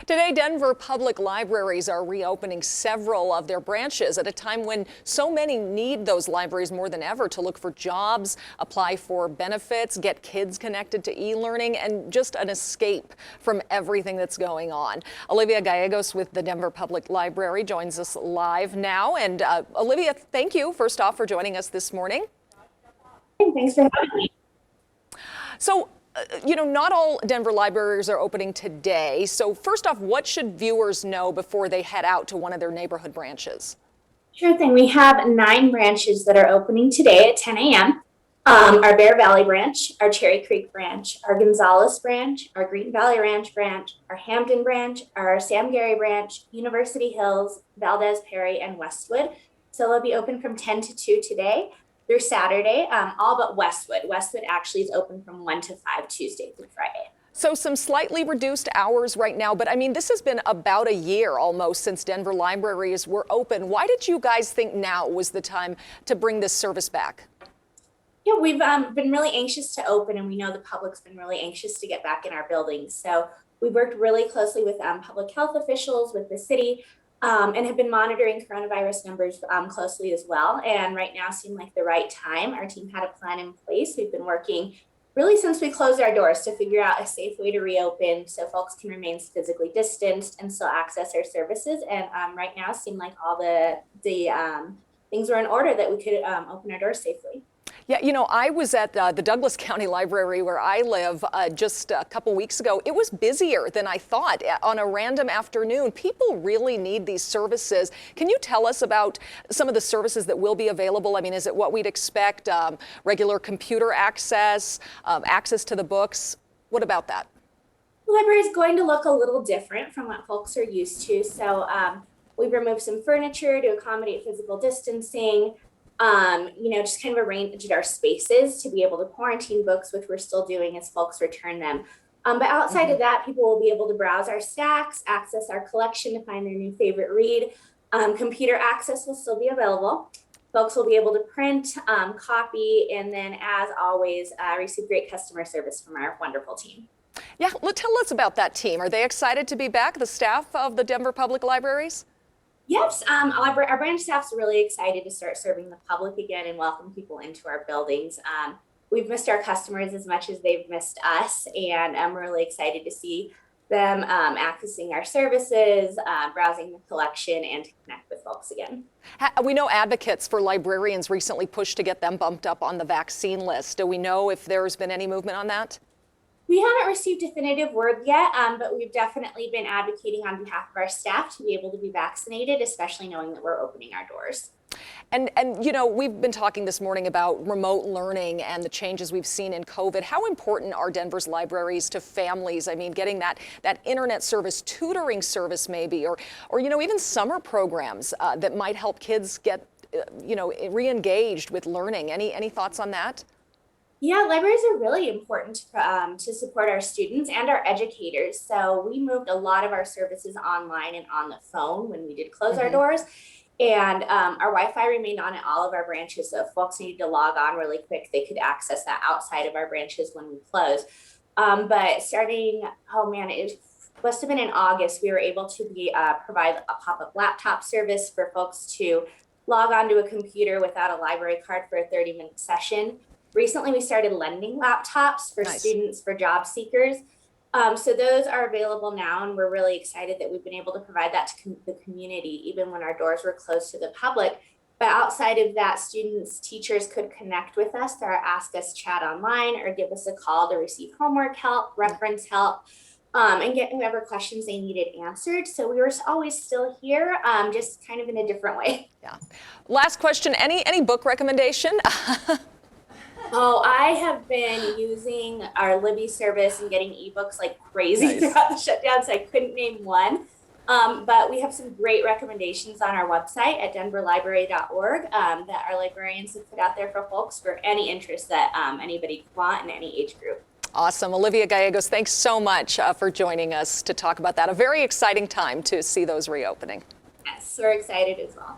Today, Denver Public Libraries are reopening several of their branches at a time when so many need those libraries more than ever to look for jobs, apply for benefits, get kids connected to e-learning, and just an escape from everything that's going on. Olivia Gallegos with the Denver Public Library joins us live now. And Olivia, thank you first off for joining us this morning. Thanks for having me. So, not all Denver libraries are opening today. So first off, what should viewers know before they head out to one of their neighborhood branches? Sure thing. We have 9 branches that are opening today at 10 a.m. Our Bear Valley branch, our Cherry Creek branch, our Gonzales branch, our Green Valley Ranch branch, our Hampton branch, our Sam Gary branch, University Hills, Valdez Perry, and Westwood. So they'll be open from 10 to 2 today through Saturday, all but Westwood. Westwood actually is open from 1 to 5 Tuesday through Friday. So some slightly reduced hours right now, but I mean, this has been about a year almost since Denver libraries were open. Why did you guys think now was the time to bring this service back? Yeah, we've been really anxious to open, and we know the public's been really anxious to get back in our buildings. So we worked really closely with public health officials, with the city, and have been monitoring coronavirus numbers closely as well. And right now seemed like the right time. Our team had a plan in place. We've been working really since we closed our doors to figure out a safe way to reopen so folks can remain physically distanced and still access our services. And right now seemed like all the things were in order that we could open our doors safely. Yeah, I was at the Douglas County Library where I live just a couple weeks ago. It was busier than I thought on a random afternoon. People really need these services. Can you tell us about some of the services that will be available? I mean, is it what we'd expect? Regular computer access, access to the books? What about that? The library is going to look a little different from what folks are used to. So we've removed some furniture to accommodate physical distancing. Just kind of arranged our spaces to be able to quarantine books, which we're still doing as folks return them. But outside of that, people will be able to browse our stacks, access our collection to find their new favorite read. Computer access will still be available. Folks will be able to print, copy, and then, as always, receive great customer service from our wonderful team. Yeah, tell us about that team. Are they excited to be back, the staff of the Denver Public Libraries? Yes, our branch staff's really excited to start serving the public again and welcome people into our buildings. We've missed our customers as much as they've missed us, and I'm really excited to see them accessing our services, browsing the collection, and to connect with folks again. We know advocates for librarians recently pushed to get them bumped up on the vaccine list. Do we know if there's been any movement on that? We haven't received definitive word yet, but we've definitely been advocating on behalf of our staff to be able to be vaccinated, especially knowing that we're opening our doors. And we've been talking this morning about remote learning and the changes we've seen in COVID. How important are Denver's libraries to families? I mean, getting that internet service, tutoring service maybe, or even summer programs that might help kids get, re-engaged with learning. Any thoughts on that? Yeah, libraries are really important to support our students and our educators. So we moved a lot of our services online and on the phone when we did close our doors. And our Wi-Fi remained on at all of our branches. So if folks needed to log on really quick, they could access that outside of our branches when we close. But starting, it must have been in August, we were able to provide a pop-up laptop service for folks to log onto a computer without a library card for a 30-minute session. Recently, we started lending laptops for students, for job seekers. So those are available now, and we're really excited that we've been able to provide that to the community, even when our doors were closed to the public. But outside of that, students, teachers could connect with us through our Ask Us chat online or give us a call to receive homework help, reference help, and get whoever questions they needed answered. So we were always still here, just kind of in a different way. Yeah. Last question, any book recommendation? Oh, I have been using our Libby service and getting ebooks like crazy throughout the shutdown, so I couldn't name one. But we have some great recommendations on our website at denverlibrary.org that our librarians have put out there for folks for any interest that anybody could want in any age group. Awesome. Olivia Gallegos, thanks so much for joining us to talk about that. A very exciting time to see those reopening. Yes, we're excited as well.